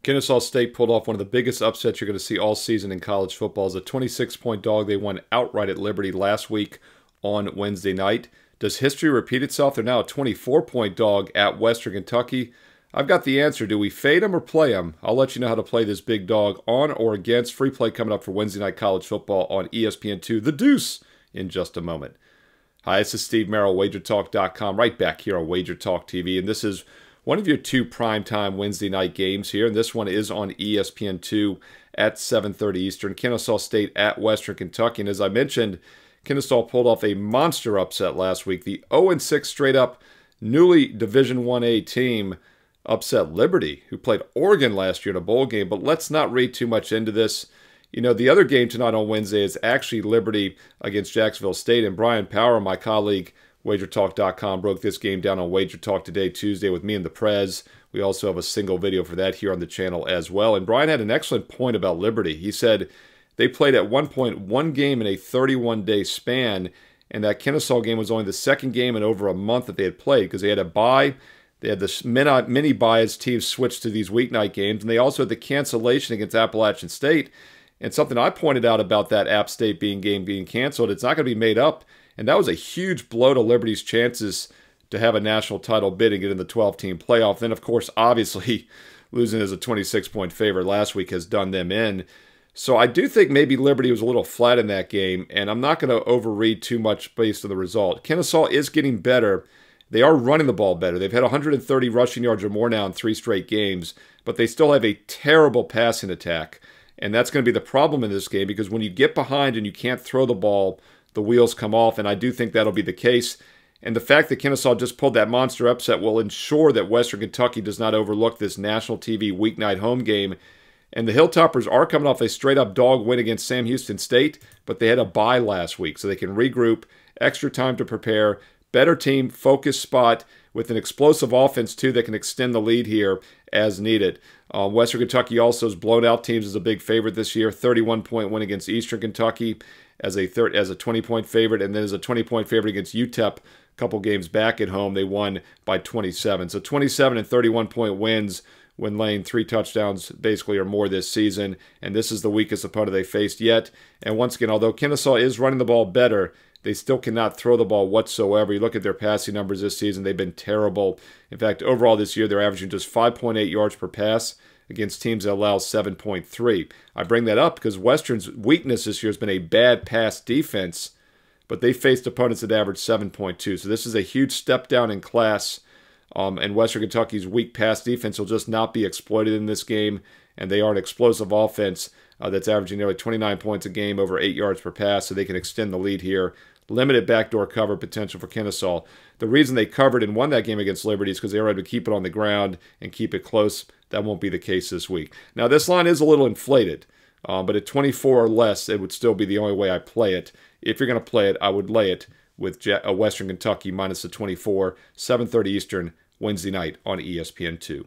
Kennesaw State pulled off one of the biggest upsets you're going to see all season in college football. As a 26-point dog, they won outright at Liberty last week on Wednesday night. Does history repeat itself? They're now a 24-point dog at Western Kentucky. I've got the answer. Do we fade them or play them? I'll let you know how to play this big dog on or against. Free play coming up for Wednesday night college football on ESPN2, The Deuce, in just a moment. Hi, this is Steve Merrill, WagerTalk.com, right back here on Wager Talk TV, and this is one of your two primetime Wednesday night games here, and this one is on ESPN2 at 7:30 Eastern. Kennesaw State at Western Kentucky, and as I mentioned, Kennesaw pulled off a monster upset last week. The 0-6 straight-up newly Division 1A team upset Liberty, who played Oregon last year in a bowl game, but let's not read too much into this. You know, the other game tonight on Wednesday is actually Liberty against Jacksonville State, and Brian Power, my colleague, WagerTalk.com, broke this game down on Wager Talk today, Tuesday, with me and the Prez. We also have a single video for that here on the channel as well. And Brian had an excellent point about Liberty. He said they played at one point one game in a 31-day span, and that Kennesaw game was only the second game in over a month that they had played because they had a bye. They had this mini bye as teams switched to these weeknight games, and they also had the cancellation against Appalachian State. And something I pointed out about that App State game being canceled, it's not going to be made up. And that was a huge blow to Liberty's chances to have a national title bid and get in the 12-team playoff. Then, of course, obviously, losing as a 26-point favorite last week has done them in. So I do think maybe Liberty was a little flat in that game, and I'm not going to overread too much based on the result. Kennesaw is getting better. They are running the ball better. They've had 130 rushing yards or more now in 3 straight games, but they still have a terrible passing attack. And that's going to be the problem in this game because when you get behind and you can't throw the ball, the wheels come off, and I do think that'll be the case. And the fact that Kennesaw just pulled that monster upset will ensure that Western Kentucky does not overlook this national TV weeknight home game. And the Hilltoppers are coming off a straight-up dog win against Sam Houston State, but they had a bye last week, so they can regroup, extra time to prepare, better team, focused spot, with an explosive offense, too, that can extend the lead here as needed. Western Kentucky also has blown out teams as a big favorite this year. 31-point win against Eastern Kentucky as a 20-point favorite, and then as a 20-point favorite against UTEP a couple games back at home. They won by 27. So 27 and 31-point wins when laying 3 touchdowns basically or more this season, and this is the weakest opponent they faced yet. And once again, although Kennesaw is running the ball better, they still cannot throw the ball whatsoever. You look at their passing numbers this season, they've been terrible. In fact, overall this year, they're averaging just 5.8 yards per pass against teams that allow 7.3. I bring that up because Western's weakness this year has been a bad pass defense, but they faced opponents that average 7.2. So this is a huge step down in class, and Western Kentucky's weak pass defense will just not be exploited in this game, and they are an explosive offense that's averaging nearly 29 points a game, over 8 yards per pass, so they can extend the lead here. Limited backdoor cover potential for Kennesaw. The reason they covered and won that game against Liberty is because they were able to keep it on the ground and keep it close. That won't be the case this week. Now, this line is a little inflated, but at 24 or less, it would still be the only way I play it. If you're going to play it, I would lay it with Western Kentucky minus the 24, 7:30 Eastern, Wednesday night on ESPN2.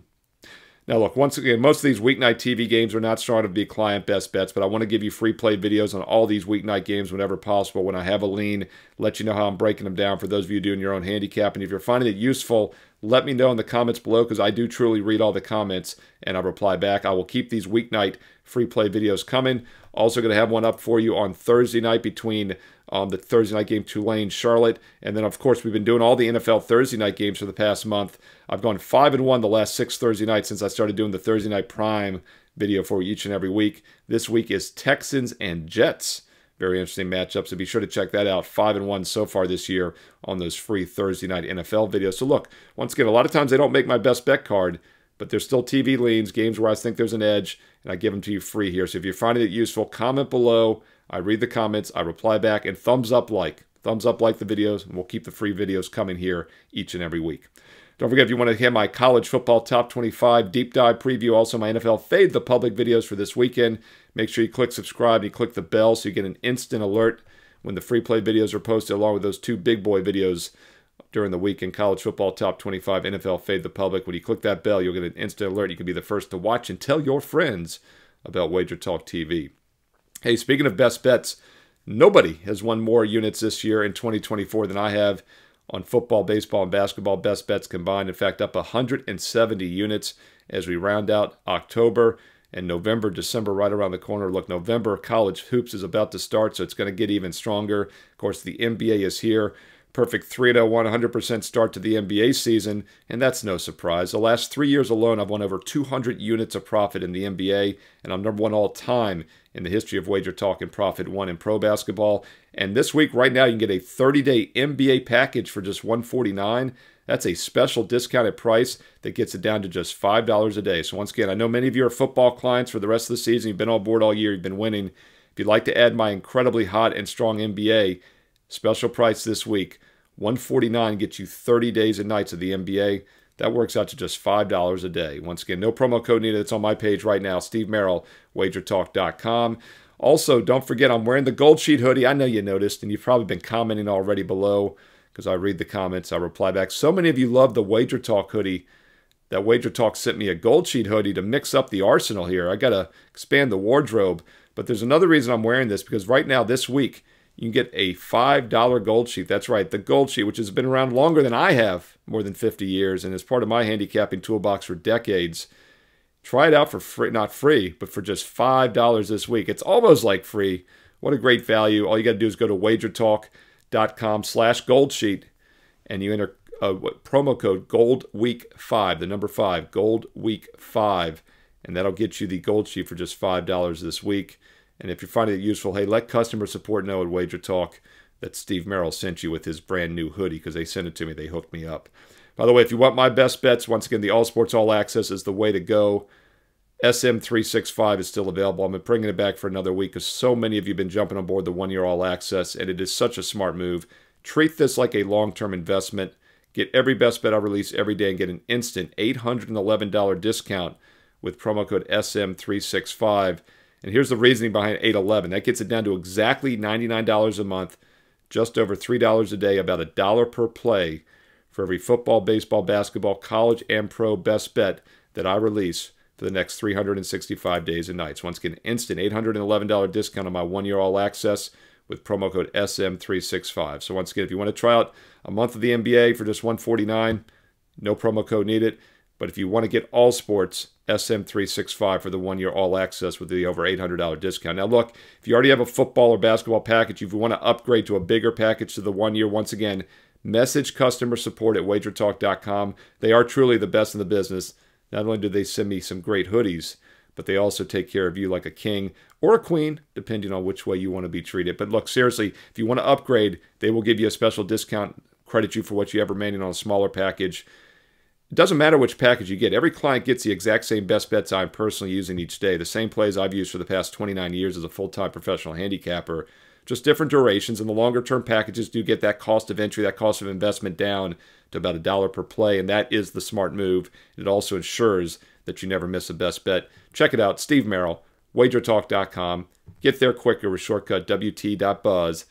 Now, look, once again, most of these weeknight TV games are not strong to be client best bets, but I want to give you free play videos on all these weeknight games whenever possible. When I have a lean, let you know how I'm breaking them down for those of you doing your own handicap. And if you're finding it useful, let me know in the comments below because I do truly read all the comments and I'll reply back. I will keep these weeknight free play videos coming. Also going to have one up for you on Thursday night between the Thursday night game Tulane-Charlotte. And then, of course, we've been doing all the NFL Thursday night games for the past month. I've gone 5-1 the last 6 Thursday nights since I started doing the Thursday night prime video for each and every week. This week is Texans and Jets. Very interesting matchup, so be sure to check that out. 5-1 so far this year on those free Thursday night NFL videos. So look, once again, a lot of times they don't make my best bet card, but there's still TV leans, games where I think there's an edge, and I give them to you free here. So if you're finding it useful, comment below. I read the comments, I reply back, and thumbs up like the videos, and we'll keep the free videos coming here each and every week. Don't forget, if you want to hear my college football top 25 deep dive preview, also my NFL Fade the Public videos for this weekend, make sure you click subscribe and you click the bell so you get an instant alert when the free play videos are posted, along with those 2 big boy videos during the week in college football top 25 NFL Fade the Public. When you click that bell, you'll get an instant alert. You can be the first to watch and tell your friends about Wager Talk TV. Hey, speaking of best bets, nobody has won more units this year in 2024 than I have on football, baseball, and basketball best bets combined. In fact, up 170 units as we round out October. And November, December right around the corner. Look, November college hoops is about to start, so it's going to get even stronger. Of course, the NBA is here. Perfect 3-1, 100% start to the NBA season, and that's no surprise. The last 3 years alone, I've won over 200 units of profit in the NBA, and I'm number one all time in the history of Wager Talk and Profit One in pro basketball. And this week, right now, you can get a 30-day NBA package for just $149. That's a special discounted price that gets it down to just $5 a day. So once again, I know many of you are football clients for the rest of the season. You've been on board all year. You've been winning. If you'd like to add my incredibly hot and strong NBA, special price this week, $149 gets you 30 days and nights of the NBA. That works out to just $5 a day. Once again, no promo code needed. It's on my page right now, Steve Merrill, wagertalk.com. Also, don't forget, I'm wearing the Gold Sheet hoodie. I know you noticed, and you've probably been commenting already below, because I read the comments, I reply back. So many of you love the Wager Talk hoodie. That Wager Talk sent me a Gold Sheet hoodie to mix up the arsenal here. I got to expand the wardrobe. But there's another reason I'm wearing this, because right now, this week, you can get a $5 Gold Sheet. That's right, the Gold Sheet, which has been around longer than I have, more than 50 years, and is part of my handicapping toolbox for decades. Try it out for free, not free, but for just $5 this week. It's almost like free. What a great value. All you got to do is go to wagertalk.com/goldsheet, and you enter promo code GOLDWEEK5, the number 5, GOLDWEEK5, and that'll get you the Gold Sheet for just $5 this week. And if you're finding it useful, hey, let customer support know at Wager Talk that Steve Merrill sent you with his brand new hoodie, because they sent it to me. They hooked me up. By the way, if you want my best bets, once again, the All Sports All Access is the way to go. SM365 is still available. I'm bringing it back for another week because so many of you have been jumping on board the one-year All Access, and it is such a smart move. Treat this like a long-term investment. Get every best bet I release every day and get an instant $811 discount with promo code SM365. And here's the reasoning behind 811. That gets it down to exactly $99 a month, just over $3 a day, about $1 per play for every football, baseball, basketball, college, and pro best bet that I release for the next 365 days and nights. Once again, instant $811 discount on my one-year All Access with promo code SM365. So once again, if you want to try out a month of the NBA for just $149, no promo code needed. But if you want to get all sports, SM365 for the one-year All Access with the over $800 discount. Now look, if you already have a football or basketball package, if you want to upgrade to a bigger package to the 1 year, once again, message customer support at wagertalk.com. They are truly the best in the business. Not only do they send me some great hoodies, but they also take care of you like a king or a queen, depending on which way you want to be treated. But look, seriously, if you want to upgrade, they will give you a special discount, credit you for what you have remaining on a smaller package. It doesn't matter which package you get. Every client gets the exact same best bets I'm personally using each day. The same plays I've used for the past 29 years as a full-time professional handicapper. Just different durations, and the longer-term packages do get that cost of entry, that cost of investment down to about $1 per play, and that is the smart move. It also ensures that you never miss a best bet. Check it out, Steve Merrill, wagertalk.com. Get there quicker with shortcut wt.buzz/SM.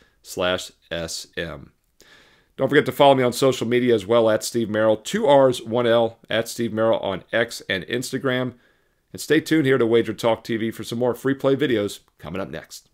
Don't forget to follow me on social media as well, at Steve Merrill, 2 R's, 1 L, at Steve Merrill on X and Instagram. And stay tuned here to Wager Talk TV for some more free play videos coming up next.